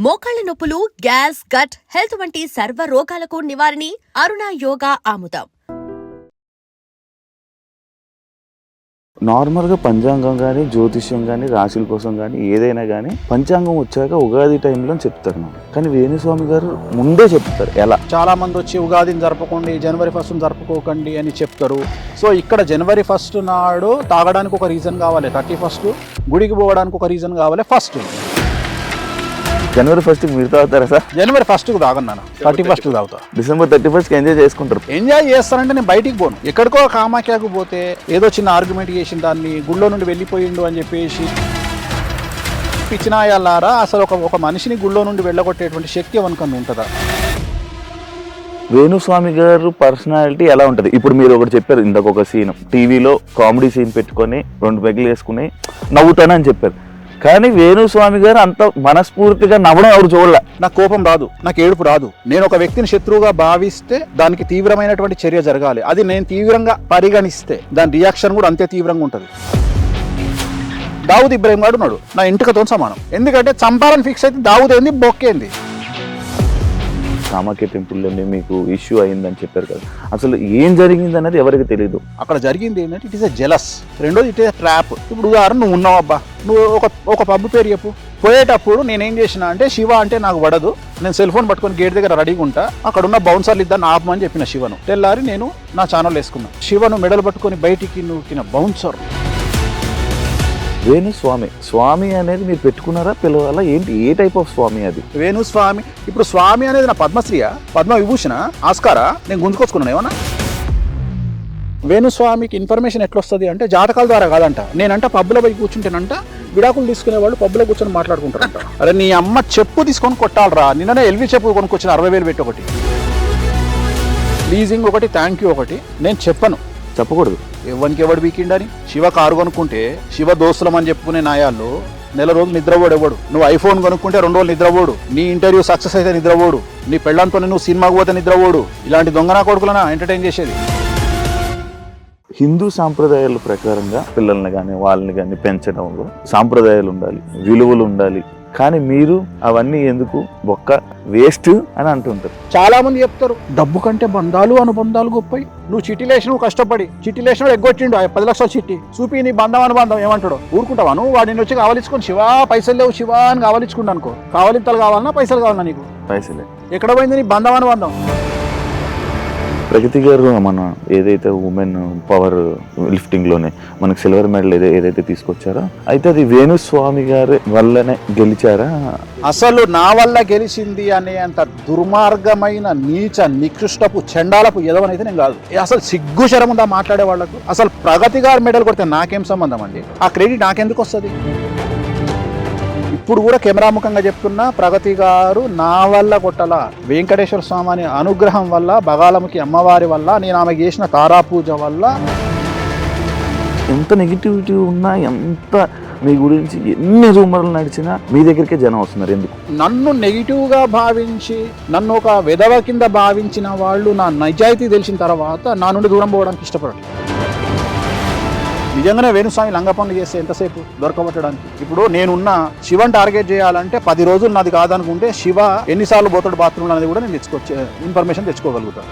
మోకాళ్ల నొప్పులు, gas, gut health వంటి సర్వ రోగాలకు నివారణి అరుణ యోగా ఆముదం. నార్మల్గా పంచాంగం కానీ, జ్యోతిష్యం కానీ, రాశుల కోసం కానీ ఏదైనా కానీ పంచాంగం వచ్చాక ఉగాది టైంలో చెప్తారు మనం. కానీ వేణుస్వామి గారు ముందే చెప్తారు. ఎలా చాలా మంది వచ్చి ఉగాదిని జరపకండి, జనవరి 1 జరుపుకోకండి అని చెప్తారు. సో ఇక్కడ జనవరి 1 నాడు తాగడానికి ఒక రీజన్ కావాలి, 31 గుడికి పోవడానికి ఒక రీజన్ కావాలి. ఫస్ట్ జనవరి 1 మీరు తాగుతారా సార్? జనవరి 1 తాగన్నాను, 31 తాగుతా. డిసెంబర్ 31 ఎంజాయ్ చేసుకుంటారు. ఎంజాయ్ చేస్తానంటే నేను బయటికి పోను. ఎక్కడికో కామాఖ్యకు పోతే ఏదో చిన్న ఆర్గ్యుమెంట్ చేసిన దాన్ని గుళ్ళో నుండి వెళ్ళిపోయిండు అని చెప్పేసి పిచ్చినాయాలారా, అసలు ఒక మనిషిని గుళ్ళో నుండి వెళ్ళగొట్టేటువంటి శక్తి ఎవరికన్నా ఉంటుందా? వేణుస్వామి గారు పర్సనాలిటీ ఎలా ఉంటుంది? ఇప్పుడు మీరు ఒకటి చెప్పారు ఇందాక, ఒక సీన్ టీవీలో కామెడీ సీన్ పెట్టుకొని 2 పెగ్గులు వేసుకుని నవ్వుతానని చెప్పారు. కానీ వేణుస్వామి గారు అంత మనస్ఫూర్తిగా నవ్వడం ఎవరు చూడలే. నాకు కోపం రాదు, నాకు ఏడుపు రాదు. నేను ఒక వ్యక్తిని శత్రువుగా భావిస్తే దానికి తీవ్రమైనటువంటి చర్య జరగాలి. అది నేను తీవ్రంగా పరిగణిస్తే దాని రియాక్షన్ కూడా అంతే తీవ్రంగా ఉంటుంది. దావుద్ ఇబ్రాహిం గారు ఉన్నాడు, నా ఇంటికతో సమానం. ఎందుకంటే చంపాలని ఫిక్స్ అయితే దావుద్ ఏంది, బొక్కేంది. కామాఖ్య టెంపుల్లోనే మీకు ఇష్యూ అయిందని చెప్పారు కదా, అసలు ఏం జరిగింది అనేది ఎవరికి తెలియదు. అక్కడ జరిగింది ఏంటంటే ఇట్ ఈస్ ఎ జెలస్. రెండోది ఇట్ ఈస్ ఎ ట్రాప్. ఇప్పుడు ఉదాహరణ, నువ్వు ఉన్నావు అబ్బా, నువ్వు ఒక పబ్బు పేరు చెప్పు. పోయేటప్పుడు నేనేం చేసిన అంటే, శివ అంటే నాకు పడదు, నేను సెల్ ఫోన్ పట్టుకొని గేట్ దగ్గర రెడీగా ఉంటా, అక్కడ ఉన్న బౌన్సర్లు ఇద్దరు ఆపమని చెప్పిన శివను. తెల్లారి నేను నా ఛానల్ వేసుకున్నాను. శివను మెడలు పట్టుకొని బయటికి నూకిన బౌన్సర్ వేణుస్వామి. స్వామి అనేది మీరు పెట్టుకున్నారా, పిలవాలా, ఏంటి, ఏ టైప్ ఆఫ్ స్వామి అది? వేణుస్వామి. ఇప్పుడు స్వామి అనేది నా పద్మశ్రీయా, పద్మ విభూషణ, ఆస్కారా? నేను గుంజుకొచ్చుకున్నాను ఏమన్నా? వేణుస్వామికి ఇన్ఫర్మేషన్ ఎట్లొస్తుంది అంటే జాతకాల ద్వారా కాదంట. నేనంట పబ్బులో పోయి కూర్చుంటేనంట విడాకులు తీసుకునే వాళ్ళు పబ్బులో కూర్చొని మాట్లాడుకుంటారంట. అరే నీ అమ్మ చెప్పు తీసుకొని కొట్టాలరా. నిన్ననే ఎల్వి చెప్పు కొనుక్కొచ్చిన 60,000 పెట్టి ఒకటి, లీజింగ్ ఒకటి, థ్యాంక్ యూ ఒకటి. నేను చెప్పను, చెప్పకూడదు. ఎవరు వీకిండని. శివ కారు కొనుక్కుంటే శివ దోస్తులం అని చెప్పుకునే నాయాళ్ళు నెల రోజులు నిద్రపోడు ఎవడు. నువ్వు ఐఫోన్ కొనుక్కుంటే 2 రోజులు నిద్రపోడు. నీ ఇంటర్వ్యూ సక్సెస్ అయితే నిద్రపోడు. నీ పెళ్ళంతో నువ్వు సినిమాకు పోతే నిద్రపోడు. ఇలాంటి దొంగనా కొడుకులనా ఎంటర్టైన్ చేసేది? హిందూ సాంప్రదాయాల ప్రకారంగా పిల్లల్ని కానీ వాళ్ళని కానీ పెంచడంలో సాంప్రదాయాలు ఉండాలి, విలువలు ఉండాలి. కానీ మీరు అవన్నీ ఎందుకు, ఒక్క వేస్ట్ అని అంటుంటారు. చాలా మంది చెప్తారు డబ్బు కంటే బంధాలు అనుబంధాలు గొప్పయి. నువ్వు చిట్టి లేచి, నువ్వు కష్టపడి చిట్టి లేచిన ఎగ్గొట్టిండు 10 లక్షల చిట్టి చూపి నీ బంధం అనుబంధం ఏమంటాడు? ఊరుకుంటావా నువ్వు? వాడిని వచ్చి కావాలించుకొని శివ పైసలు లేవు శివ అని కావాలించుకుంటా అనుకో. కావాలింతలు కావాలన్నా పైసలు కావాలన్నా? నీకు పైసలే. ఎక్కడ పోయింది నీ బంధం అనుబంధం? ప్రగతి గారు మన ఏదైతే ఉమెన్ పవర్ లిఫ్టింగ్లోనే మనకు సిల్వర్ మెడల్ ఏదైతే తీసుకొచ్చారో, అయితే అది వేణుస్వామి గారి వల్లనే గెలిచారా? అసలు నా వల్ల గెలిచింది అనే అంత దుర్మార్గమైన నీచ నికృష్టపు చండాలపు ఎదవనైతే నేను కాదు. అసలు సిగ్గు శరం ఉందా మాట్లాడే వాళ్లకు? అసలు ప్రగతి గారు మెడల్ కొడితే నాకేం సంబంధం అండి? ఆ క్రెడిట్ నాకెందుకు వస్తుంది? ఇప్పుడు కూడా కెమెరాముఖంగా చెప్తున్నా, ప్రగతి గారు నా వల్ల కొట్టలా, వెంకటేశ్వర స్వామి అనుగ్రహం వల్ల, బగాలముఖి అమ్మవారి వల్ల, నేను ఆమె చేసిన తారాపూజ వల్ల. ఎంత నెగిటివిటీ ఉన్నా, ఎంత మీ గురించి ఎన్ని రూమర్లు నడిచినా మీ దగ్గరికే జనం వస్తున్నారు. ఎందుకు? నన్ను నెగిటివ్గా భావించి, నన్ను ఒక విధవ కింద భావించిన వాళ్ళు నా నిజాయితీ తెలిసిన తర్వాత నా నుండి దూరం పోవడానికి ఇష్టపడరు. నిజంగానే వేణుస్వామి లంగ పనులు చేస్తే ఎంతసేపు దొరకబట్టడానికి? ఇప్పుడు నేనున్న శివని టార్గెట్ చేయాలంటే 10 రోజులు నాది కాదనుకుంటే శివ ఎన్నిసార్లు పోతాడు బాత్రూమ్ అనేది కూడా నేను ఇన్ఫర్మేషన్ తెచ్చుకోగలుగుతాను.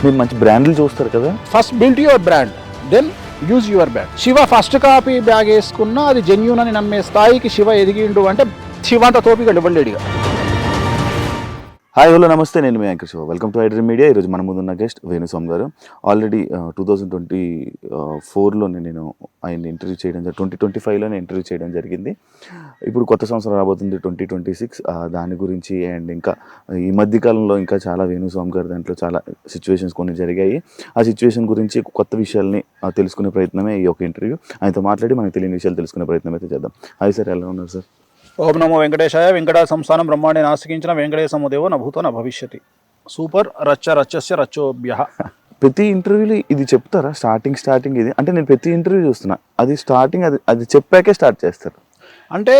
మీరు మంచి బ్రాండ్లు చూస్తారు కదా. First build your brand, then use your brand. Shiva first copy bag వేసుకున్నా అది జెన్యూన్ అని నమ్మే స్థాయికి శివ ఎదిగిండు అంటే శివ అంత తోపిగా ఇవ్వలేడుగా. హాయ్, హలో, నమస్తే. నేను మీ anchor Shiva. Welcome to iDream media. ఈరోజు మన ముందున్న గెస్ట్ వేణుస్వామి గారు. ఆల్రెడీ 2024లోనే నేను ఆయన ఇంటర్వ్యూ చేయడం, 2025లోనే ఇంటర్వ్యూ చేయడం జరిగింది. ఇప్పుడు కొత్త సంవత్సరం రాబోతుంది 2026. దాని గురించి అండ్ ఇంకా ఈ మధ్యకాలంలో ఇంకా చాలా వేణుస్వామి గారి దాంట్లో చాలా సిచ్యువేషన్స్ కొన్ని జరిగాయి. ఆ సిచ్యువేషన్ గురించి కొత్త విషయాల్ని తెలుసుకునే ప్రయత్నమే ఈ ఒక ఇంటర్వ్యూ. ఆయనతో మాట్లాడి మనకు తెలియని విషయాలు తెలుసుకునే ప్రయత్నం అయితే చేద్దాం. హాయ్ సార్, ఎలా ఉన్నారు సార్? ఓం నమో వెంకటేశాయ. వెంకట సంస్థానం బ్రహ్మాండే నాస్తికించిన వెంకటేశమో దేవో నభూతో నభవిష్యతి. సూపర్. రచ్చస్య రచ్చోభ్య. ప్రతి ఇంటర్వ్యూలో ఇది చెప్తారా? స్టార్టింగ్ ఇది అంటే నేను ప్రతి ఇంటర్వ్యూ చూస్తున్నా, అది స్టార్టింగ్ అది చెప్పాకే స్టార్ట్ చేస్తారు. అంటే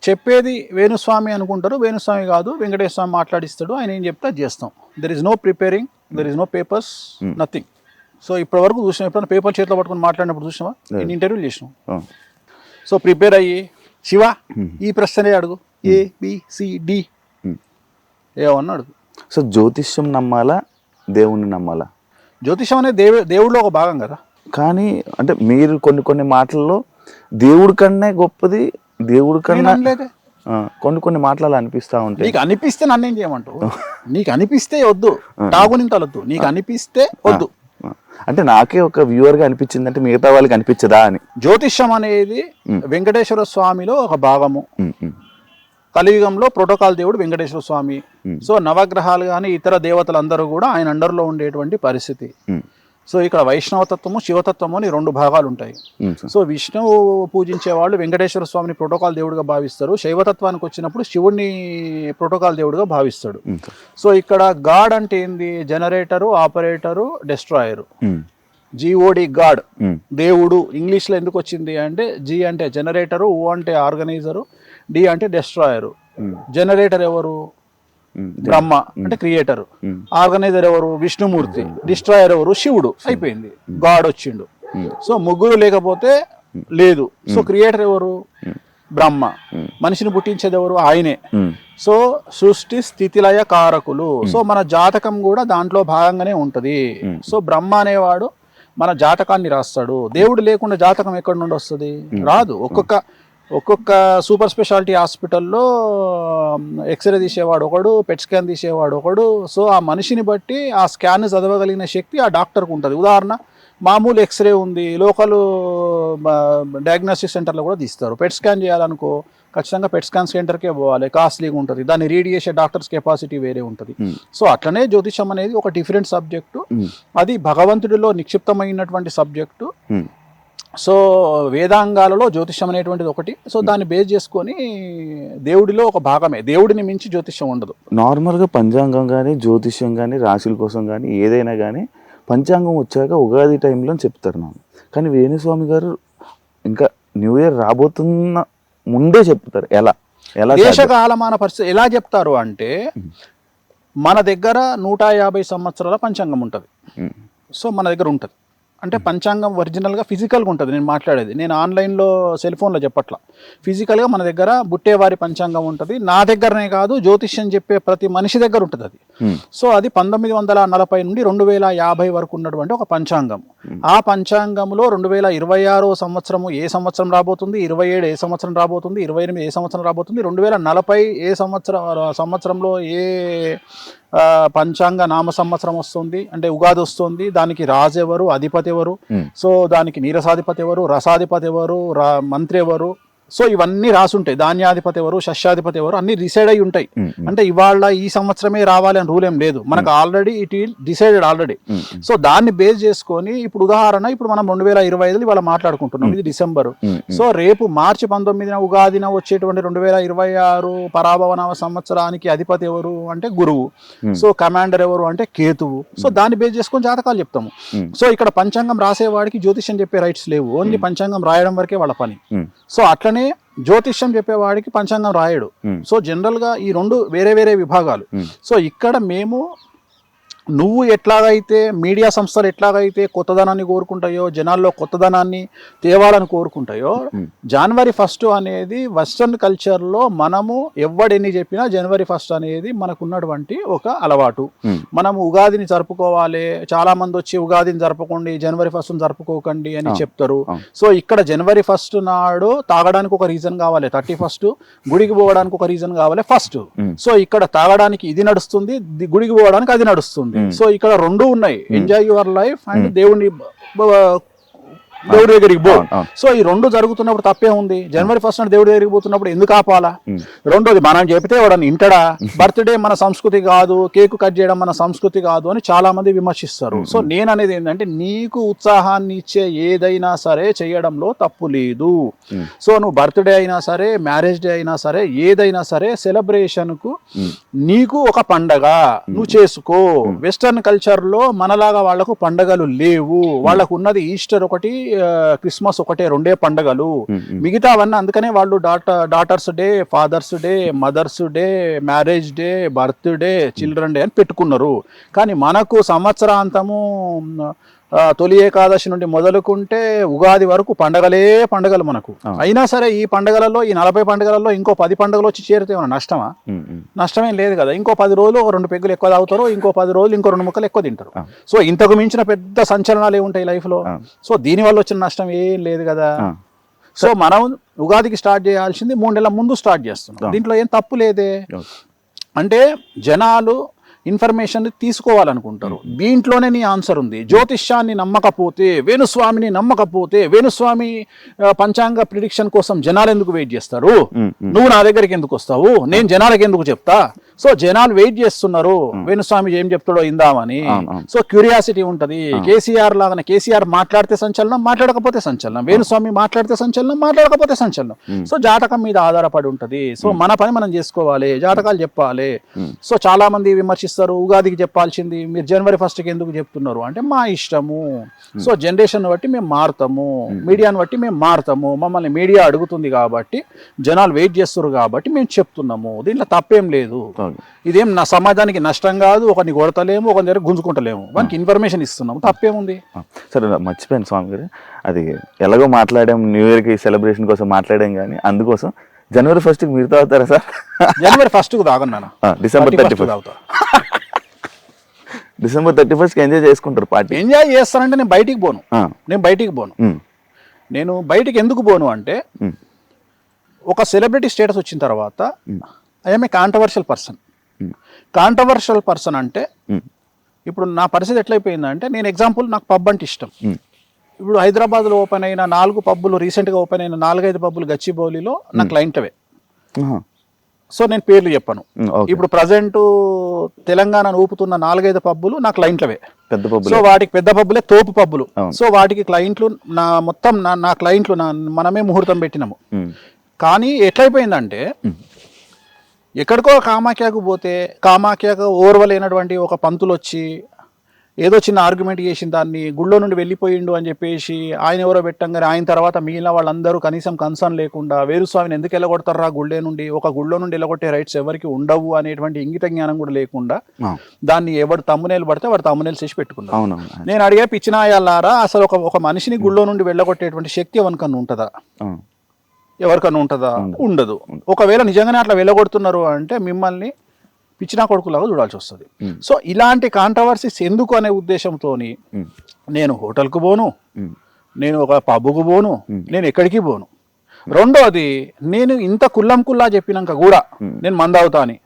చెప్పేది వేణుస్వామి అనుకుంటారు, వేణుస్వామి కాదు, వెంకటేశ్వర స్వామి మాట్లాడిస్తాడు, ఆయన ఏం చెప్తే అది చేస్తాం. There is no preparing, there is no papers, nothing. So ఇప్పటి వరకు చూసినా, ఎప్పుడైనా పేపర్ చేతిలో పట్టుకొని మాట్లాడినప్పుడు చూసినావా? నేను ఇంటర్వ్యూలు చేసినాం. సో ప్రిపేర్ అయ్యి శివ ఈ ప్రశ్నే అడుగు, ABCD ఏమన్నాడు. సో జ్యోతిష్యం నమ్మాలా, దేవుణ్ణి నమ్మాలా? జ్యోతిషం అనేది దేవుడిలో ఒక భాగం కదా. కానీ అంటే మీరు కొన్ని మాటల్లో దేవుడి కన్నా గొప్పది, దేవుడి కన్నా కొన్ని మాటలు అలా అనిపిస్తా ఉంటాయి. నీకు అనిపిస్తే నన్నేం చేయమంటావు? నీకు అనిపిస్తే వద్దు, టాగునింతలొద్దు, నీకు అనిపిస్తే వద్దు. అంటే నాకే ఒక వ్యూవర్గా అనిపించింది, అంటే మిగతా వాళ్ళకి అనిపించదా అని. జ్యోతిష్యం అనేది వెంకటేశ్వర స్వామిలో ఒక భాగము. కలియుగంలో ప్రోటోకాల్ దేవుడు వెంకటేశ్వర స్వామి. సో నవగ్రహాలు కానీ ఇతర దేవతలందరూ కూడా ఆయన అండర్లో ఉండేటువంటి పరిస్థితి. సో ఇక్కడ వైష్ణవతత్వము, శివతత్వము అని 2 భాగాలు ఉంటాయి. సో విష్ణువు పూజించే వాళ్ళు వెంకటేశ్వర స్వామిని ప్రోటోకాల్ దేవుడిగా భావిస్తారు. శైవతత్వానికి వచ్చినప్పుడు శివుడిని ప్రోటోకాల్ దేవుడిగా భావిస్తాడు. సో ఇక్కడ గాడ్ అంటే ఏంది? Generator, operator, destroyer. GOD god, దేవుడు. ఇంగ్లీష్లో ఎందుకు వచ్చింది అంటే G అంటే జనరేటరు, O అంటే ఆర్గనైజరు, D అంటే డెస్ట్రాయరు. జనరేటర్ ఎవరు? బ్రహ్మ అంటే క్రియేటర్. ఆర్గనైజర్ ఎవరు? విష్ణుమూర్తి. డిస్ట్రాయర్ ఎవరు? శివుడు. అయిపోయింది, గాడ్ వచ్చిండు. సో ముగ్గురు లేకపోతే లేదు. సో క్రియేటర్ ఎవరు? బ్రహ్మ. మనిషిని పుట్టించేది ఎవరు? ఆయనే. సో సృష్టి స్థితిలయ కారకులు. సో మన జాతకం కూడా దాంట్లో భాగంగానే ఉంటది. సో బ్రహ్మ అనేవాడు మన జాతకాన్ని రాస్తాడు. దేవుడు లేకుండా జాతకం ఎక్కడి నుండి వస్తుంది? రాదు. ఒక్కొక్క సూపర్ స్పెషాలిటీ హాస్పిటల్లో ఎక్స్రే తీసేవాడు ఒకడు, పెట్ స్కాన్ తీసేవాడు ఒకడు. సో ఆ మనిషిని బట్టి ఆ స్కాన్ చదవగలిగిన శక్తి ఆ డాక్టర్కి ఉంటుంది. ఉదాహరణ, మామూలు ఎక్స్రే ఉంది, లోకల్ డయాగ్నోస్టిక్ సెంటర్లో కూడా తీస్తారు. పెట్ స్కాన్ చేయాలనుకో ఖచ్చితంగా పెట్ స్కాన్ సెంటర్కే పోవాలి, కాస్ట్లీగా ఉంటుంది. దాన్ని రీడ్ చేసే డాక్టర్స్ కెపాసిటీ వేరే ఉంటుంది. సో అట్లనే జ్యోతిషం అనేది ఒక డిఫరెంట్ సబ్జెక్టు. అది భగవంతుడిలో నిక్షిప్తమైనటువంటి సబ్జెక్టు. సో వేదాంగాలలో జ్యోతిష్యం అనేటువంటిది ఒకటి. సో దాన్ని బేస్ చేసుకొని దేవుడిలో ఒక భాగమే. దేవుడిని మించి జ్యోతిష్యం ఉండదు. నార్మల్గా పంచాంగం కానీ, జ్యోతిష్యం కానీ, రాశుల కోసం కానీ ఏదైనా కానీ పంచాంగం వచ్చాక ఉగాది టైంలో చెప్తారు నాకు. కానీ వేణుస్వామి గారు ఇంకా న్యూ ఇయర్ రాబోతున్న ముందే చెప్తారు. ఎలా దేశకాలమాన పరిస్థితి ఎలా చెప్తారు అంటే, మన దగ్గర 150 సంవత్సరాల పంచాంగం ఉంటుంది. సో మన దగ్గర ఉంటుంది అంటే పంచాంగం ఒరిజినల్గా ఫిజికల్గా ఉంటుంది. నేను మాట్లాడేది నేను ఆన్లైన్లో సెల్ ఫోన్లో చెప్పట్లా. ఫిజికల్గా మన దగ్గర బుట్టేవారి పంచాంగం ఉంటుంది. నా దగ్గరనే కాదు, జ్యోతిష్యం చెప్పే ప్రతి మనిషి దగ్గర ఉంటుంది అది. సో అది 1940 నుండి 2050 వరకు ఉన్నటువంటి ఒక పంచాంగం. ఆ పంచాంగంలో 2026 సంవత్సరము ఏ సంవత్సరం రాబోతుంది, 27 ఏ సంవత్సరం రాబోతుంది, 28 ఏ సంవత్సరం రాబోతుంది, 2040 ఏ సంవత్సరంలో ఏ పంచాంగ నామ సంవత్సరం వస్తుంది అంటే ఉగాది వస్తుంది. దానికి రాజు ఎవరు, అధిపతి ఎవరు, సో దానికి నీరసాధిపతి ఎవరు, రసాధిపతి ఎవరు, మంత్రి ఎవరు, సో ఇవన్నీ రాసుంటాయి. ధాన్యాధిపతి ఎవరు, శస్యాధిపతి ఎవరు, అన్ని డిసైడ్ అయి ఉంటాయి. అంటే ఇవాళ ఈ సంవత్సరమే రావాలి అని రూల్ ఏం లేదు. మనకు already it will decided already. So దాన్ని బేస్ చేసుకొని ఇప్పుడు ఉదాహరణ, ఇప్పుడు మనం 2025 ఇవాళ మాట్లాడుకుంటున్నాం, ఇది డిసెంబర్. సో రేపు మార్చి 19న ఉగాదిన వచ్చేటువంటి 2026 పరాభవనామ సంవత్సరానికి అధిపతి ఎవరు అంటే గురువు. సో కమాండర్ ఎవరు అంటే కేతువు. సో దాన్ని బేస్ చేసుకొని జాతకాలు చెప్తాము. సో ఇక్కడ పంచాంగం రాసేవాడికి జ్యోతిష్యం చెప్పే రైట్స్ లేవు. ఓన్లీ పంచాంగం రాయడం వరకే వాళ్ళ పని. సో అట్లనే జ్యోతిష్యం చెప్పేవాడికి పంచాంగం రాయడు. సో జనరల్ గా ఈ 2 వేరే వేరే విభాగాలు. సో ఇక్కడ మేము నువ్వు ఎట్లాగైతే మీడియా సంస్థలు ఎట్లాగైతే కొత్తదనాన్ని కోరుకుంటాయో, జనాల్లో కొత్తదనాన్ని తేవాలని కోరుకుంటాయో, జనవరి 1 అనేది వెస్ట్రన్ కల్చర్లో మనము ఎవడెన్ని చెప్పినా జనవరి 1 అనేది మనకున్నటువంటి ఒక అలవాటు. మనము ఉగాదిని జరుపుకోవాలి, చాలా మంది వచ్చి ఉగాదిని జరుపుకోండి, జనవరి 1 జరుపుకోకండి అని చెప్తారు. సో ఇక్కడ జనవరి 1 నాడు తాగడానికి ఒక రీజన్ కావాలి, 31 గుడికి పోవడానికి ఒక రీజన్ కావాలి ఫస్ట్. సో ఇక్కడ తాగడానికి ఇది నడుస్తుంది, గుడికి పోవడానికి అది నడుస్తుంది. సో ఇక్కడ 2 ఉన్నాయి, ఎంజాయ్ యువర్ లైఫ్ అండ్ దేవుడి దగ్గరికి పో. సో ఈ 2 జరుగుతున్నప్పుడు తప్పే ఉంది. జనవరి 1 నాడు దేవుడి దగ్గరికి పోతున్నప్పుడు ఎందుకు ఆపాలా? 2వది, మనం చెప్తే వాడని ఇంటడా? బర్త్డే మన సంస్కృతి కాదు, కేక్ కట్ చేయడం మన సంస్కృతి కాదు అని చాలా మంది విమర్శిస్తారు. సో నేను అనేది ఏంటంటే, నీకు ఉత్సాహాన్ని ఇచ్చే ఏదైనా సరే చేయడంలో తప్పు లేదు. సో నువ్వు బర్త్డే అయినా సరే, మ్యారేజ్ డే అయినా సరే, ఏదైనా సరే సెలబ్రేషన్ కు నీకు ఒక పండగ నువ్వు చేసుకో. వెస్టర్న్ కల్చర్ లో మనలాగా వాళ్లకు పండగలు లేవు. వాళ్ళకు ఉన్నది ఈస్టర్ ఒకటి, క్రిస్మస్ ఒకటే, 2 పండగలు. మిగతా అవన్నీ అందుకనే వాళ్ళు daughters day, fathers day, mothers day, marriage day, birthday, children day అని పెట్టుకున్నారు. కానీ మనకు సంవత్సరాంతము తొలి ఏకాదశి నుండి మొదలుకుంటే ఉగాది వరకు పండగలు మనకు. అయినా సరే ఈ పండగలలో, ఈ 40 పండుగలలో ఇంకో 10 పండుగలు వచ్చి చేరితే ఏమన్నా నష్టమా? నష్టమేం లేదు కదా. ఇంకో 10 రోజులు 2 పెగ్గులు ఎక్కువ తాగుతారు, ఇంకో 10 రోజులు ఇంకో 2 ముక్కలు ఎక్కువ తింటారు. సో ఇంతకు మించిన పెద్ద సంచలనాలు ఏముంటాయి లైఫ్లో? సో దీనివల్ల వచ్చిన నష్టం ఏం లేదు కదా. సో మనం ఉగాదికి స్టార్ట్ చేయాల్సింది 3 నెలల ముందు స్టార్ట్ చేస్తున్నాం. దీంట్లో ఏం తప్పు లేదే. అంటే జనాలు ఇన్ఫర్మేషన్ తీసుకోవాలనుకుంటారు. దీంట్లోనే నీ ఆన్సర్ ఉంది. జ్యోతిష్యాన్ని నమ్మకపోతే, వేణుస్వామిని నమ్మకపోతే, వేణుస్వామి పంచాంగ ప్రిడిక్షన్ కోసం జనాలు ఎందుకు వెయిట్ చేస్తారు? నువ్వు నా దగ్గరికి ఎందుకు వస్తావు? నేను జనాలకి ఎందుకు చెప్తా? సో జనాలు వెయిట్ చేస్తున్నారు వేణుస్వామి ఏం చెప్తాడో ఇందామని. సో క్యూరియాసిటీ ఉంటది. కేసీఆర్ లాగానే, కేసీఆర్ మాట్లాడితే సంచలనం, మాట్లాడకపోతే సంచలనం. వేణుస్వామి మాట్లాడితే సంచలనం, మాట్లాడకపోతే సంచలనం. సో జాతకం మీద ఆధారపడి ఉంటది. సో మన పని మనం చేసుకోవాలి, జాతకాలు చెప్పాలి. సో చాలా మంది విమర్శిస్తారు, ఉగాదికి చెప్పాల్సింది మీరు జనవరి 1కి ఎందుకు చెప్తున్నారు అంటే మా ఇష్టము. సో జనరేషన్ బట్టి మేము మారుతాము, మీడియాని బట్టి మేము మారుతాము. మమ్మల్ని మీడియా అడుగుతుంది కాబట్టి, జనాలు వెయిట్ చేస్తారు కాబట్టి మేము చెప్తున్నాము. దీంట్లో తప్పేం లేదు. ఇదేం నా సమాజానికి నష్టం కాదు. ఒకరిని కొడతలేము, ఒకరి దగ్గర గుంజుకుంటలేము. మనకి ఇన్ఫర్మేషన్ ఇస్తున్నాము, తప్పేముంది? సరే మర్చిపోయాను స్వామి గారు, అది ఎలాగో మాట్లాడాం, న్యూ ఇయర్కి సెలబ్రేషన్ కోసం మాట్లాడాం, కానీ అందుకోసం జనవరి 1కి మీరు తాగుతారా సార్? జనవరి 1కు తాగను, డిసెంబర్ 31 డిసెంబర్ 31కి ఎంజాయ్ చేసుకుంటారు పార్టీ. ఎంజాయ్ చేస్తానంటే నేను బయటికి పోను. నేను బయటికి ఎందుకు పోను అంటే, ఒక సెలబ్రిటీ స్టేటస్ వచ్చిన తర్వాత ఐఎమ్ ఏ కాంట్రవర్షియల్ పర్సన్ అంటే, ఇప్పుడు నా పరిస్థితి ఎట్లయిపోయిందంటే, నేను ఎగ్జాంపుల్, నాకు పబ్ అంటే ఇష్టం. ఇప్పుడు హైదరాబాద్లో ఓపెన్ అయిన 4 పబ్బులు, రీసెంట్గా ఓపెన్ అయిన 4-5 పబ్బులు గచ్చిబౌలిలో నా క్లయింట్వే. సో నేను పేర్లు చెప్పను. ఇప్పుడు ప్రజెంట్ తెలంగాణను ఊపుతున్న 4-5 పబ్బులు నా క్లయింట్లవే. సో వాటికి పెద్ద పబ్బులే తోపు పబ్బులు. సో వాటికి క్లయింట్లు నా క్లయింట్లు మనమే ముహూర్తం పెట్టినాము. కానీ ఎట్లయిపోయిందంటే, ఎక్కడికో కామాఖ్యకు పోతే, కామాఖ్యకు ఓర్వలేనటువంటి ఒక పంతులు వచ్చి ఏదో చిన్న ఆర్గ్యుమెంట్ చేసిన దాన్ని గుళ్ళో నుండి వెళ్ళిపోయిండు అని చెప్పేసి ఆయన ఎవరో పెట్టంగానే, ఆయన తర్వాత మిగిలిన వాళ్ళందరూ కనీసం కన్సర్న్ లేకుండా వేణుస్వామిని ఎందుకు వెళ్ళగొడతారా గుళ్ళే నుండి, ఒక గుళ్ళో నుండి వెళ్ళగొట్టే రైట్స్ ఎవరికి ఉండవు అనేటువంటి ఇంగిత జ్ఞానం కూడా లేకుండా దాన్ని ఎవరు తమ్మునేలు పడితే వాడు తమ్మునేలు చేసి పెట్టుకున్నాను. నేను అడిగే పిచ్చినాయాలారా, అసలు ఒక మనిషిని గుళ్ళో నుండి వెళ్ళగొట్టేటువంటి శక్తి ఎవరికన్నా ఉంటుందా? ఉండదు. ఒకవేళ నిజంగానే అట్లా వెళ్ళగొడుతున్నారు అంటే మిమ్మల్ని పిచ్చినా కొడుకులాగా చూడాల్సి వస్తుంది. సో ఇలాంటి కాంట్రవర్సీస్ ఎందుకు అనే ఉద్దేశంతో నేను హోటల్కు పోను, నేను ఒక పబ్కు పోను, నేను ఎక్కడికి పోను. రెండోది, నేను ఇంత కుల్లా చెప్పినాక కూడా నేను మందావుతా అని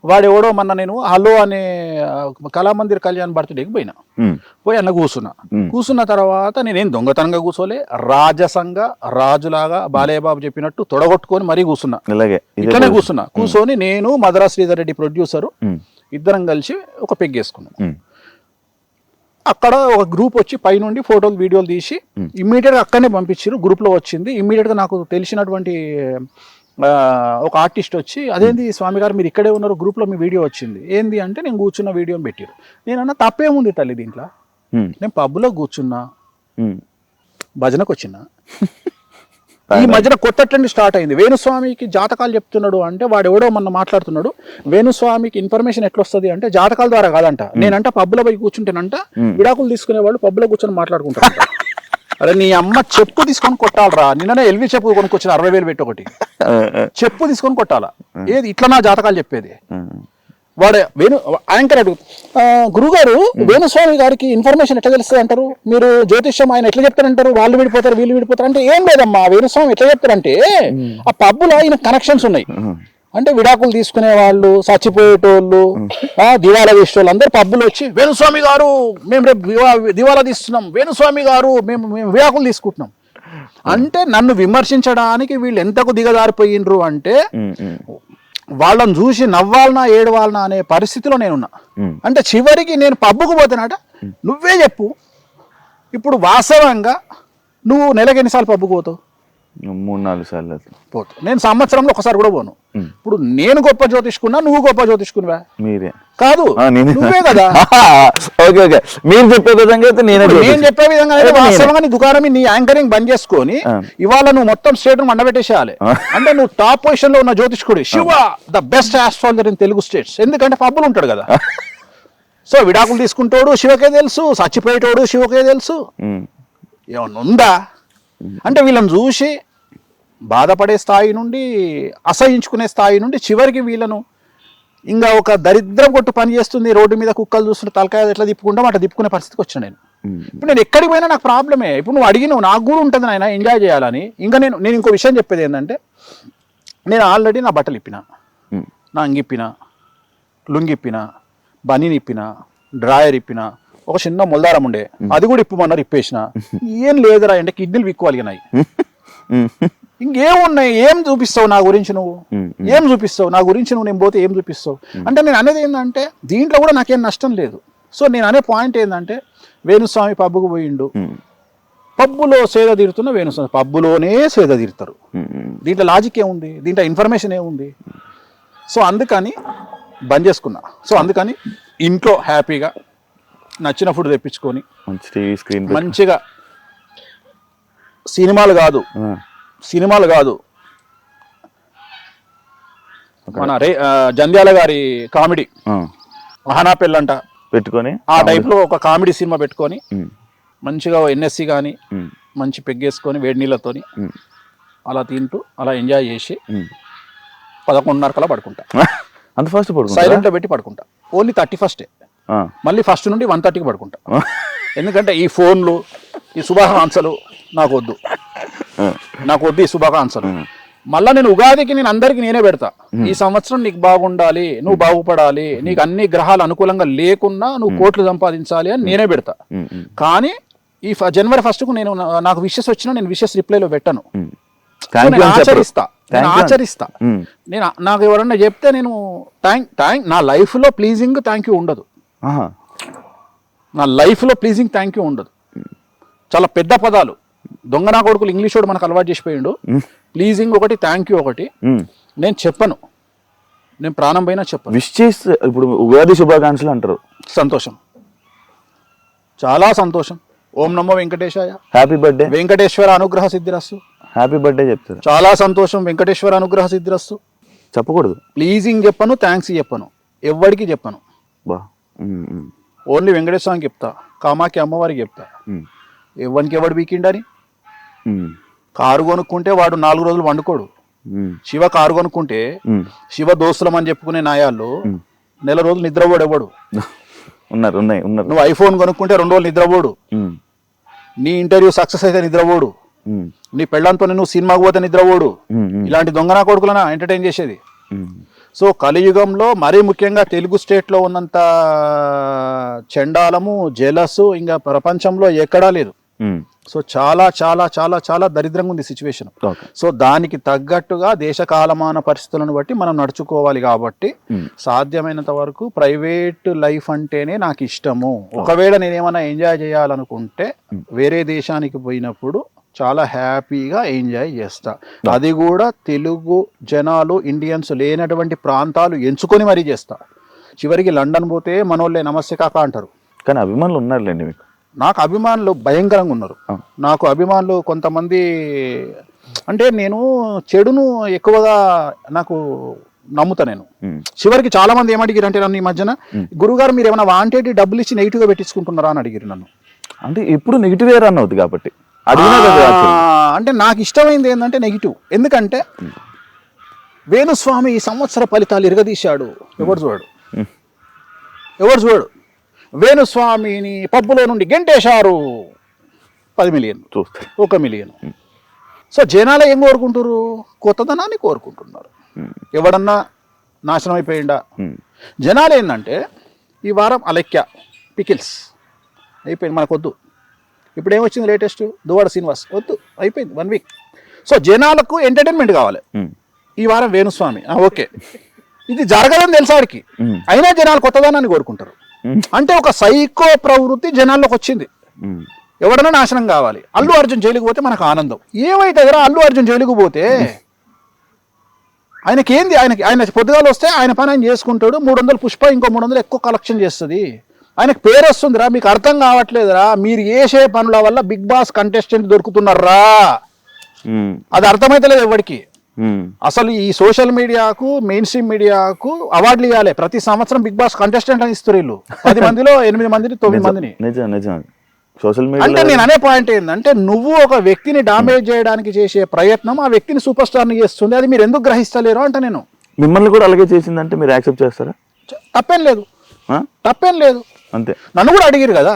వాడెవడో మొన్న నేను హలో అనే కళామందిర్ కళ్యాణ్ బర్త్డేకి పోయి అన్న కూర్చున్న తర్వాత నేనేం దొంగతనంగా కూర్చోలే, రాజసంగా రాజులాగా బాలయ్యబాబు చెప్పినట్టు తొడగొట్టుకొని మరీ కూర్చున్నా. ఇట్లనే కూర్చొని నేను మధురా శ్రీధర్ రెడ్డి ప్రొడ్యూసరు ఇద్దరం కలిసి ఒక పెగ్గేసుకున్నాం. అక్కడ ఒక గ్రూప్ వచ్చి పైనుండి ఫోటోలు వీడియోలు తీసి ఇమ్మీడియట్గా అక్కడనే పంపించారు. గ్రూప్లో వచ్చింది. ఇమ్మీడియట్గా నాకు తెలిసినటువంటి ఒక ఆర్టిస్ట్ వచ్చి, అదేంది స్వామి గారు మీరు ఇక్కడే ఉన్నారు, గ్రూప్లో మీ వీడియో వచ్చింది ఏంది అంటే, నేను కూర్చున్న వీడియోని పెట్టారు. నేనన్నా తప్పేముంది తల్లి దీంట్లో, నేను పబ్లో కూర్చున్నా, భజనకు వచ్చిన. ఈ మధ్యన కొత్త ట్రెండ్ స్టార్ట్ అయింది. వేణుస్వామికి జాతకాలు చెప్తున్నాడు అంటే వాడు ఎవడో మొన్న మాట్లాడుతున్నాడు. వేణుస్వామికి ఇన్ఫర్మేషన్ ఎట్లా వస్తుంది అంటే జాతకాల ద్వారా కాదంట. నేనంట పబ్లో పోయి కూర్చుంటేనంట విడాకులు తీసుకునే వాళ్ళు పబ్లో కూర్చొని మాట్లాడుకుంటారు. అరే నీ అమ్మ చెప్పు తీసుకొని కొట్టాలరా. నిన్ననే ఎల్వి చెప్పు కొనుక్కొచ్చిన 60,000 పెట్టి ఒకటి చెప్పు తీసుకొని కొట్టాలా. ఏది ఇట్లా నా జాతకాలు చెప్పేది? వాడే యాంకర్ అడుగు, గురుగారు వేణుస్వామి గారికి ఇన్ఫర్మేషన్ ఎట్లా తెలుస్తుంది అంటారు, మీరు జ్యోతిష్యం ఆయన ఎట్లా చెప్తారంటారు, వాళ్ళు విడిపోతారు వీళ్ళు విడిపోతారు అంటే, ఏం లేదమ్మా వేణుస్వామి ఎట్లా చెప్తారంటే ఆ పబ్బులో ఆయన కనెక్షన్స్ ఉన్నాయి. అంటే విడాకులు తీసుకునే వాళ్ళు, చచ్చిపోయేటోళ్ళు, దివాలా తీసేటోళ్ళు అందరు పబ్బులు వచ్చి వేణుస్వామి గారు మేము రేపు దివాలా తీస్తున్నాం, వేణుస్వామి గారు మేము విడాకులు తీసుకుంటున్నాం అంటే, నన్ను విమర్శించడానికి వీళ్ళు ఎంతకు దిగజారిపోయినరు అంటే, వాళ్ళని చూసి నవ్వాలనా ఏడవాలనా అనే పరిస్థితిలో నేనున్నా. అంటే చివరికి నేను పబ్బుకు పోతానట, నువ్వే చెప్పు ఇప్పుడు వాస్తవంగా నువ్వు నెలకి ఎన్నిసార్లు పబ్బుకు పోతావు? 3-4 సార్లు పోతావు. నేను సంవత్సరంలో ఒకసారి కూడా పోను. ఇప్పుడు నేను గొప్ప జ్యోతిష్కున్నా, నువ్వు గొప్ప జ్యోతిష్కునివా? మీరే కాదు, నువ్వే కదా. మీరు చెప్పే విధంగా నేను చెప్పే విధంగా వాస్తవంగా నీ దుకాణం, నీ యాంకరింగ్ బంద్ చేసుకొని ఇవాళ నువ్వు మొత్తం స్టేట్ మండబెట్టేసేయాలి. అంటే నువ్వు టాప్ పొజిషన్ లో ఉన్న జ్యోతిష్కుడు, Shiva the best astrologer in Telugu states. ఎందుకంటే పబ్బులు ఉంటాడు కదా. సో విడాకులు తీసుకుంటాడు శివకే తెలుసు, చచ్చిపోయేటోడు శివకే తెలుసు. ఏమన్నా ఉందా అంటే వీళ్ళని చూసి బాధపడే స్థాయి నుండి అసహించుకునే స్థాయి నుండి చివరికి వీళ్ళను ఇంకా ఒక దరిద్రం కొట్టు పని చేస్తుంది, రోడ్డు మీద కుక్కలు చూస్తుంటే తలకాయ ఎట్లా తిప్పుకుంటాం అట్లా తిప్పుకునే పరిస్థితికి వచ్చిన నేను. ఇప్పుడు నేను ఎక్కడికి పోయినా నాకు ప్రాబ్లమే. ఇప్పుడు నువ్వు అడిగినావు, నాకు కూడా ఉంటుంది నాయన ఎంజాయ్ చేయాలని. ఇంకా నేను ఇంకో విషయం చెప్పేది ఏంటంటే, నేను ఆల్రెడీ నా బట్టలు ఇప్పిన, నా అంగిప్పిన, లుంగిప్పిన, బనీని ఇప్పిన, డ్రాయర్ ఇప్పిన, ఒక చిన్న మొల్దారం ఉండే అది కూడా ఇప్పమన్నారు, ఇప్పేసిన. ఏం లేదురా అంటే కిడ్నీలు విక్కువలిగినాయి. ఇంకేమున్నాయి, ఏం చూపిస్తావు నా గురించి నువ్వు, ఏం చూపిస్తావు నా గురించి నువ్వు, నేను పోతే ఏం చూపిస్తావు అంటే. నేను అనేది ఏంటంటే దీంట్లో కూడా నాకేం నష్టం లేదు. సో నేను అనే పాయింట్ ఏంటంటే, వేణుస్వామి పబ్బుకు పోయిండు, పబ్బులో సేద తీరుతున్న వేణుస్వామి పబ్బులోనే సేద తీరుతారు. దీంట్లో లాజిక్ ఏముంది, దీంట్లో ఇన్ఫర్మేషన్ ఏముంది? సో అందుకని బంద్ చేసుకున్నా. సో అందుకని ఇంట్లో హ్యాపీగా నచ్చిన ఫుడ్ తెప్పించుకొని మంచిగా సినిమాలు కాదు మన జంధ్యాల గారి కామెడీ ఆహనా పెళ్ళంట పెట్టుకొని ఆ టైప్ లో ఒక కామెడీ సినిమా పెట్టుకొని మంచిగా ఎన్ఎస్సి కానీ మంచి పెగ్గేసుకొని వేడి నీళ్ళతోని అలా తింటూ అలా ఎంజాయ్ చేసి 11:30 కల్లా పడుకుంటా. అంత ఫస్ట్ పడుకుంటా, సైలెంట్ లో పెట్టి పడుకుంటా. ఓన్లీ 31st మళ్ళీ ఫస్ట్ నుండి 1:30కి పడుకుంటా. ఎందుకంటే ఈ ఫోన్లు, ఈ శుభాకాంక్షలు నాకు వద్దు ఈ శుభాకాంక్షలు. మళ్ళా నేను ఉగాదికి నేను అందరికి నేనే పెడతా, ఈ సంవత్సరం నీకు బాగుండాలి, నువ్వు బాగుపడాలి, నీకు అన్ని గ్రహాలు అనుకూలంగా లేకున్నా నువ్వు కోట్లు సంపాదించాలి అని నేనే పెడతా. కానీ ఈ January 1st కు నాకు విషెస్ వచ్చినా నేను విషెస్ రిప్లైలో పెట్టను. ఆచరిస్తా నేను నాకు ఎవరన్నా చెప్తే నేను థ్యాంక్ నా లైఫ్ లో ప్లీజింగ్ థ్యాంక్ యూ ఉండదు. నా లైఫ్ లో ప్లీజింగ్ థ్యాంక్ యూ ఉండదు. చాలా పెద్ద పదాలు దొంగ నా కొడుకులు ఇంగ్లీష్ వాడు మనకు అలవాటు చేసిపోయిండు. ప్లీజింగ్ ఒకటి, థ్యాంక్ యూ ఒకటి నేను చెప్పను. నేను ప్రాణం పైన చెప్పను. విష్ చేస్తే ఇప్పుడు ఉగాది శుభాకాంక్షలు అంటారు. సంతోషం, చాలా సంతోషం. ఓం నమో వెంకటేశాయ, హ్యాపీ బర్త్డే, వెంకటేశ్వర అనుగ్రహ సిద్ధిరస్సు. హ్యాపీ బర్త్డే చెప్తారు. చాలా సంతోషం, వెంకటేశ్వర అనుగ్రహ సిద్ధిరస్సు. చెప్పకూడదు. ప్లీజింగ్ చెప్పను, థ్యాంక్స్ చెప్పను, ఎవ్వడికి చెప్పను. ఓన్లీ వెంకటేశ్వరానికి చెప్తా, కామాఖ్య అమ్మవారికి చెప్తా. ఎవరికి ఎవడు వీకిండని. కారు కొనుక్కుంటే వాడు 4 రోజులు వండుకోడు. శివ కారు కొనుక్కుంటే శివ దోస్తులం అని చెప్పుకునే నాయాళ్ళు 1 రోజులు నిద్రపోడు ఎవడు. నువ్వు ఐఫోన్ కొనుక్కుంటే 2 రోజులు నిద్రపోడు. నీ ఇంటర్వ్యూ సక్సెస్ అయితే నిద్రపోడు. నీ పెళ్ళంతో నువ్వు సినిమాకు పోతే నిద్రపోడు. ఇలాంటి దొంగనా కొడుకులనా ఎంటర్టైన్ చేసేది. సో కలియుగంలో మరీ ముఖ్యంగా తెలుగు స్టేట్లో ఉన్నంత చండాలము, జెలసు ఇంకా ప్రపంచంలో ఎక్కడా లేదు. సో చాలా చాలా చాలా చాలా దరిద్రంగా ఉంది సిచ్యువేషన్. సో దానికి తగ్గట్టుగా దేశ కాలమాన పరిస్థితులను బట్టి మనం నడుచుకోవాలి. కాబట్టి సాధ్యమైనంత వరకు ప్రైవేట్ లైఫ్ అంటేనే నాకు ఇష్టము. ఒకవేళ నేనేమన్నా ఎంజాయ్ చేయాలనుకుంటే వేరే దేశానికి పోయినప్పుడు చాలా హ్యాపీగా ఎంజాయ్ చేస్తా. అది కూడా తెలుగు జనాలు, ఇండియన్స్ లేనటువంటి ప్రాంతాలు ఎంచుకొని మరీ చేస్తా. చివరికి లండన్ పోతే మనోళ్ళే నమస్తే కాక అంటారు. కానీ అభిమానులు ఉన్నారులేండి మీకు. నాకు అభిమానులు భయంకరంగా ఉన్నారు. నాకు అభిమానులు కొంతమంది అంటే నేను చెడును ఎక్కువగా నాకు నమ్ముతా. నేను చివరికి చాలా మంది ఏమడిగారు అంటే నన్ను ఈ మధ్యన, గురుగారు మీరు ఏమైనా వాంటెడ్ డబ్బులు ఇచ్చి నెగిటివ్గా పెట్టించుకుంటున్నారా అని అడిగారు నన్ను. అంటే ఇప్పుడు నెగిటివ్ రన్ అవుతుంది కాబట్టి అంటే నాకు ఇష్టమైంది ఏంటంటే నెగిటివ్. ఎందుకంటే వేణుస్వామి ఈ సంవత్సర ఫలితాలు ఇరగదీశాడు. ఎవరు చూడు వేణుస్వామిని పబ్బులో నుండి గెంటేశారు. 10 మిలియన్, 1 మిలియన్. సో జనాలు ఏం కోరుకుంటారు? కొత్తదనాన్ని కోరుకుంటున్నారు. ఎవడన్నా నాశనం అయిపోయిందా? జనాలు ఏంటంటే ఈ వారం అలెక్య పికిల్స్ అయిపోయింది, మనకు వద్దు. ఇప్పుడు ఏమొచ్చింది లేటెస్ట్, దువ్వాడ శ్రీనివాస్ వద్దు, అయిపోయింది 1 వీక్. సో జనాలకు ఎంటర్టైన్మెంట్ కావాలి. ఈ వారం వేణుస్వామి, ఓకే. ఇది జరగదని తెలుసాడికి, అయినా జనాలు కొత్తదనాన్ని కోరుకుంటారు. అంటే ఒక సైకో ప్రవృత్తి జనాల్లోకి వచ్చింది. ఎవడన్నా నాశనం కావాలి. అల్లు అర్జున్ జైలుకు పోతే మనకు ఆనందం. ఏమైతే అల్లు అర్జున్ జైలుకు పోతే ఆయనకేంది? ఆయన పొద్దుగాలు వస్తే ఆయన పని ఆయన చేసుకుంటాడు. 300 పుష్ప, ఇంకో 300 ఎక్కువ కలెక్షన్ చేస్తుంది. ఆయనకు పేరు వస్తుందిరా. మీకు అర్థం కావట్లేదురా. మీరు చేసే పనుల వల్ల బిగ్ బాస్ కంటెస్టెంట్ దొరుకుతున్నారా? అది అర్థమైతలేదు ఎవరికి. అసలు ఈ సోషల్ మీడియాకు మెయిన్ స్ట్రీమ్ మీడియాకు అవార్డులు ఇవ్వాలి. ప్రతి సంవత్సరం బిగ్ బాస్ కంటెస్టెంట్ అని ఇస్తారు వీళ్ళు. 10 మందిలో 8 మందిని 9 మందిని. నిజం సోషల్ అంటే మీడియా నేను అనే పాయింట్ ఏంటంటే నువ్వు ఒక వ్యక్తిని డామేజ్ చేయడానికి చేసే ప్రయత్నం ఆ వ్యక్తిని సూపర్ స్టార్ ని చేస్తుంది. అది మీరు ఎందుకు గ్రహిస్తలేరు అంటే నేను మిమ్మల్ని కూడా అలాగే చేసిందంటే మీరు యాక్సెప్ట్ చేస్తారా? తప్పేం లేదు అంతే. నన్ను కూడా అడిగిరు కదా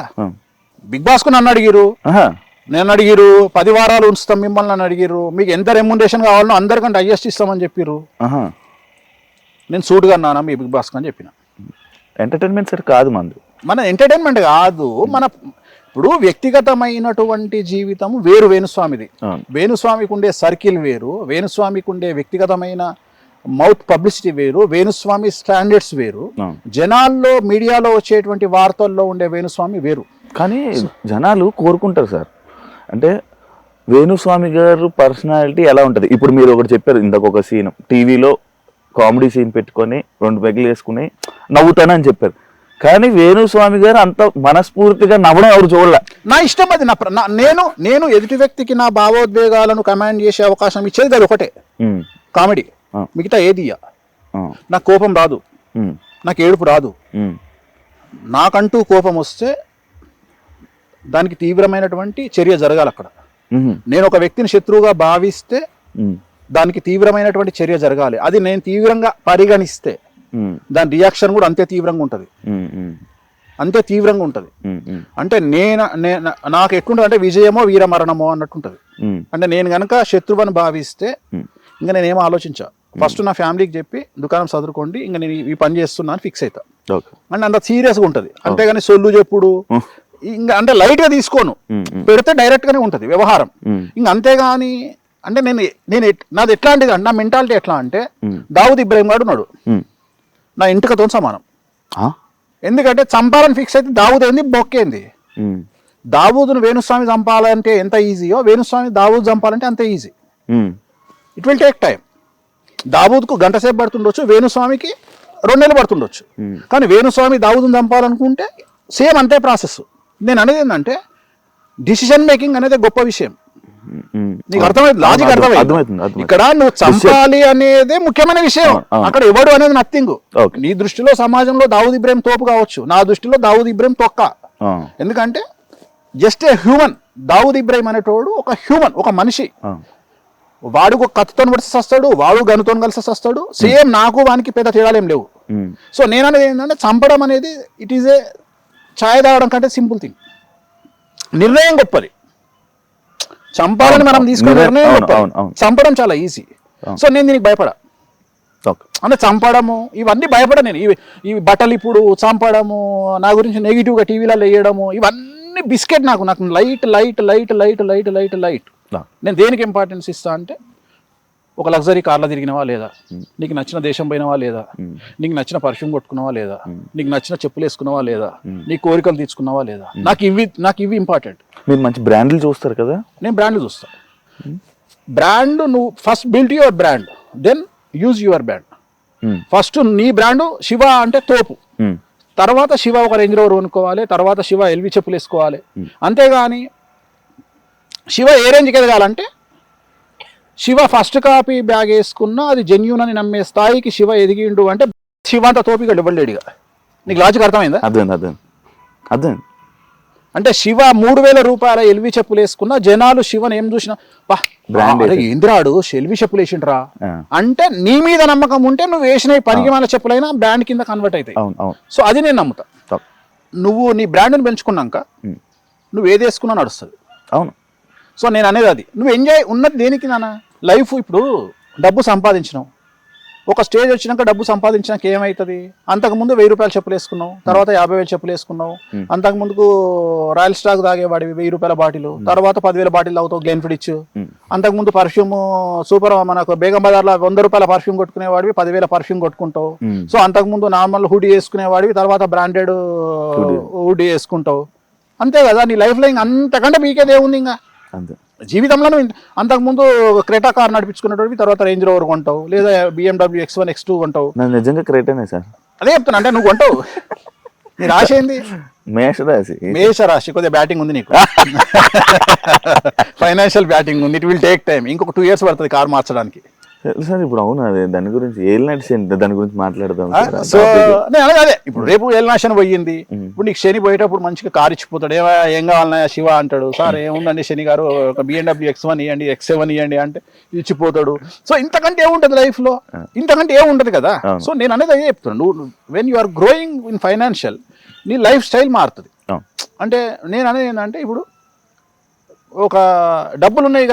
బిగ్ బాస్ కు, నన్ను అడిగిరు, నేను అడిగిరు 10 వారాలు ఉంచుతాం మిమ్మల్ని అని అడిగిరు. మీకు ఎంత రెమ్యునరేషన్ కావాలనో అందరికంటే హైయెస్ట్ ఇస్తామని చెప్పిర్రు. నేను సూటుగా అన్నానా మీ బిగ్ బాస్ అని చెప్పిన. ఎంటర్టైన్మెంట్ సార్ కాదు మన ఎంటర్టైన్మెంట్ కాదు, మన ఇప్పుడు వ్యక్తిగతమైనటువంటి జీవితం వేరు వేణుస్వామిది. వేణుస్వామికి ఉండే సర్కిల్ వేరు, వేణుస్వామికి ఉండే వ్యక్తిగతమైన మౌత్ పబ్లిసిటీ వేరు, వేణుస్వామి స్టాండర్డ్స్ వేరు, జనాల్లో మీడియాలో వచ్చేటువంటి వార్తల్లో ఉండే వేణుస్వామి వేరు. కానీ జనాలు కోరుకుంటారు సార్, అంటే వేణుస్వామి గారు పర్సనాలిటీ ఎలా ఉంటుంది. ఇప్పుడు మీరు ఒకటి చెప్పారు ఇందాక, ఒక సీన్ టీవీలో కామెడీ సీన్ పెట్టుకొని 2 పెగ్గులు వేసుకుని నవ్వుతానని చెప్పారు. కానీ వేణుస్వామి గారు అంత మనస్ఫూర్తిగా నవ్వడం ఎవరు చూడలే. నా ఇష్టం అది. నేను ఎదుటి వ్యక్తికి నా భావోద్వేగాలను కమాండ్ చేసే అవకాశం ఇచ్చేది అది ఒకటే, కామెడీ. మిగతా ఏది నాకు కోపం రాదు, నాకు ఏడుపు రాదు. నాకంటూ కోపం వస్తే దానికి తీవ్రమైనటువంటి చర్య జరగాలి అక్కడ. నేను ఒక వ్యక్తిని శత్రువుగా భావిస్తే దానికి తీవ్రమైనటువంటి చర్య జరగాలి. అది నేను తీవ్రంగా పరిగణిస్తే దాని రియాక్షన్ కూడా అంతే తీవ్రంగా ఉంటుంది. అంటే నాకు ఎట్లుంటుంది అంటే విజయమో వీరమరణమో అన్నట్టుంటది. అంటే నేను గనక శత్రువుని భావిస్తే ఇంకా నేనేమో ఆలోచించా, ఫస్ట్ నా ఫ్యామిలీకి చెప్పి దుకాణం చదువుకోండి, ఇంకా నేను ఈ పని చేస్తున్నా అని ఫిక్స్ అవుతా. అంటే అంత సీరియస్గా ఉంటుంది. అంతేగాని సొల్లు చెప్పుడు ఇంకా అంటే లైట్ గా తీసుకోను, పెడితే డైరెక్ట్ గానే ఉంటది వ్యవహారం. ఇంకా అంతేగాని అంటే నాది ఎట్లాంటిది అంటే, నా మెంటాలిటీ ఎట్లా అంటే దావుద్ ఇబ్రాహిం గారు ఉన్నాడు, నా ఇంటికతో సమానం. ఎందుకంటే చంపాలని ఫిక్స్ అయితే దావుద్ ఏంది బొక్కేంది. దావూదును వేణుస్వామి చంపాలంటే ఎంత ఈజీయో వేణుస్వామి దావూద్ చంపాలంటే అంతే easy. It will take time. దావూద్కు గంట సేపు పడుతుండొచ్చు, వేణుస్వామికి 2 నెలలు పడుతుండొచ్చు. కానీ వేణుస్వామి దావూదును చంపాలనుకుంటే సేమ్ అంతే ప్రాసెస్. నేను అనేది ఏంటంటే డిసిషన్ మేకింగ్ అనేది గొప్ప విషయం. నీకు అర్థమైంది, లాజిక్ అర్థమైంది. ఇక్కడ నువ్వు చంపాలి అనేది ముఖ్యమైన విషయం, అక్కడ ఎవడు అనేది నథింగ్. నీ దృష్టిలో సమాజంలో దావూద్ ఇబ్రాహిం తోపు కావచ్చు, నా దృష్టిలో దావూద్ ఇబ్రాహిం తొక్క. ఎందుకంటే just a human. Dawood Ibrahim అనేటోడు ఒక హ్యూమన్, ఒక మనిషి. వాడు ఒక కత్తితో కలిసి వస్తాడు, వాడు గనుతో కలిసి వస్తాడు. సేమ్ నాకు వానికి పెద్ద తేడాలేం లేవు. సో నేను అనేది ఏంటంటే చంపడం అనేది ఇట్ ఈజ్ ఏ ఛాయ్ తాగడం కంటే సింపుల్ థింగ్. నిర్ణయం గొప్పది, చంపాలని మనం తీసుకునే నిర్ణయం గొప్పది, చంపడం చాలా ఈజీ. సో నేను దీనికి భయపడా. అంటే చంపడము ఇవన్నీ భయపడ నేను. ఇవి బట్టలు ఇప్పుడు చంపడము, నా గురించి నెగిటివ్గా టీవీలలో వేయడము, ఇవన్నీ బిస్కెట్. నాకు light light light light light light light. నేను దేనికి ఇంపార్టెన్స్ ఇస్తా అంటే, ఒక లగ్జరీ కార్లో తిరిగినవా లేదా, నీకు నచ్చిన దేశం పోయినవా లేదా, నీకు నచ్చిన పర్ఫ్యూమ్ కొట్టుకున్నావా లేదా, నీకు నచ్చిన చెప్పులు వేసుకున్నావా లేదా, నీ కోరికలు తీర్చుకున్నావా లేదా, నాకు ఇవి ఇంపార్టెంట్. మీరు మంచి బ్రాండ్లు చూస్తారు కదా. నేను బ్రాండ్లు చూస్తా. బ్రాండ్ నువ్వు first build your brand, then use your brand. First నీ బ్రాండ్ శివ అంటే తోపు, తర్వాత శివ ఒక రేంజ్ రోవర్ కొనుక్కోవాలి, తర్వాత శివ ఎల్వి చెప్పులు వేసుకోవాలి. అంతేగాని శివ ఏ రేంజ్కి ఎదగాలంటే శివ ఫస్ట్ కాపీ బ్యాగ్ వేసుకున్నా అది జెన్యూన్ అని నమ్మే స్థాయికి శివ ఎదిగిండు అంటే శివ అంత తోపిగా ఇవ్వలేడుగా. నీకు లాజిక్ అర్థమైందా? అర్థం. అంటే శివ 3,000 రూపాయల ఎల్వి చెప్పులు వేసుకున్నా జనాలు శివని ఏం చూసినా ఏంద్రాడు ఎల్వి చెప్పులు వేసిండ్రా అంటే నీ మీద నమ్మకం ఉంటే నువ్వు వేసిన పనికి మాల చెప్పులైనా బ్రాండ్ కింద కన్వర్ట్ అవుతాయి. సో అది నేను నమ్ముతా. నువ్వు నీ బ్రాండ్ని పెంచుకున్నాక నువ్వు ఏది వేసుకున్నా నడుస్తుంది. అవును. సో నేను అనేది అది. నువ్వు ఎంజాయ్ ఉన్నది దేనికి నాన్న? లైఫ్. ఇప్పుడు డబ్బు సంపాదించినావు, ఒక స్టేజ్ వచ్చినాక డబ్బు సంపాదించినాక ఏమవుతుంది? అంతకుముందు 1000 రూపాయల చెప్పులు వేసుకున్నావు, తర్వాత 50,000 చెప్పులు వేసుకున్నావు. అంతకుముందుకు రాయల్ స్టాక్ తాగేవాడివి 1000 రూపాయల బాటిల్, తర్వాత 10,000 బాటిల్ తాగుతావు గ్లెన్ఫిడిచ్. అంతకుముందు పర్ఫ్యూమ్ సూపర్ మనకు బేగం బజార్లో 100 రూపాయల పర్ఫ్యూమ్ కొట్టుకునేవాడివి 10,000 పర్ఫ్యూమ్ కొట్టుకుంటావు. సో అంతకుముందు నార్మల్ హుడీ వేసుకునేవాడివి, తర్వాత బ్రాండెడ్ హుడీ వేసుకుంటావు. అంతే కదా. నీ లైఫ్ లో అంతకంటే మీకేది ఏముంది ఇంకా జీవితంలో? అంతకుముందు క్రెటా కార్ నడిపించుకునేటోడివి, తర్వాత రేంజ్ రోవర్ కొంటావు, లేదా BMW X1 X2 కొంటావు. నిజంగా క్రెటానే సార్. అదే చెప్తున్నా, అంటే నువ్వు కొంటావు. నీ రాశి ఏంది? మేషరాశి. కొద్దిగా బ్యాటింగ్ ఉంది నీకు, ఫైనాన్షియల్ బ్యాటింగ్ ఉంది. It will take time. ఇంకొక 2 years పడుతుంది కార్ మార్చడానికి. సార్ ఇప్పుడు అవును అదే దాని గురించి ఏలినాటి శని దాని గురించి మాట్లాడదాం సార్. ఆ సో topic. నేను అదే ఇప్పుడు రేపు ఏలినాశనం పోయింది, ఇప్పుడు నీకు శని పోయేటప్పుడు మంచిగా కారు ఇచ్చిపోతాడు, ఏం కావాలన్నా శివ అంటాడు, సార్ ఏముందండి శని గారు ఒక BMW X1 ఇవ్వండి, X7 ఇవ్వండి అంటే ఇచ్చిపోతాడు. సో ఇంతకంటే ఏముంటది లైఫ్ లో, ఇంతకంటే ఏముంటది కదా. సో నేను అనేది అదే చెప్తున్నాను, నువ్వు when you are growing in financial నీ లైఫ్ స్టైల్ మారుతుంది. అంటే నేను అనేది ఏంటంటే ఇప్పుడు ఒక డబ్బులు ఉన్నాయి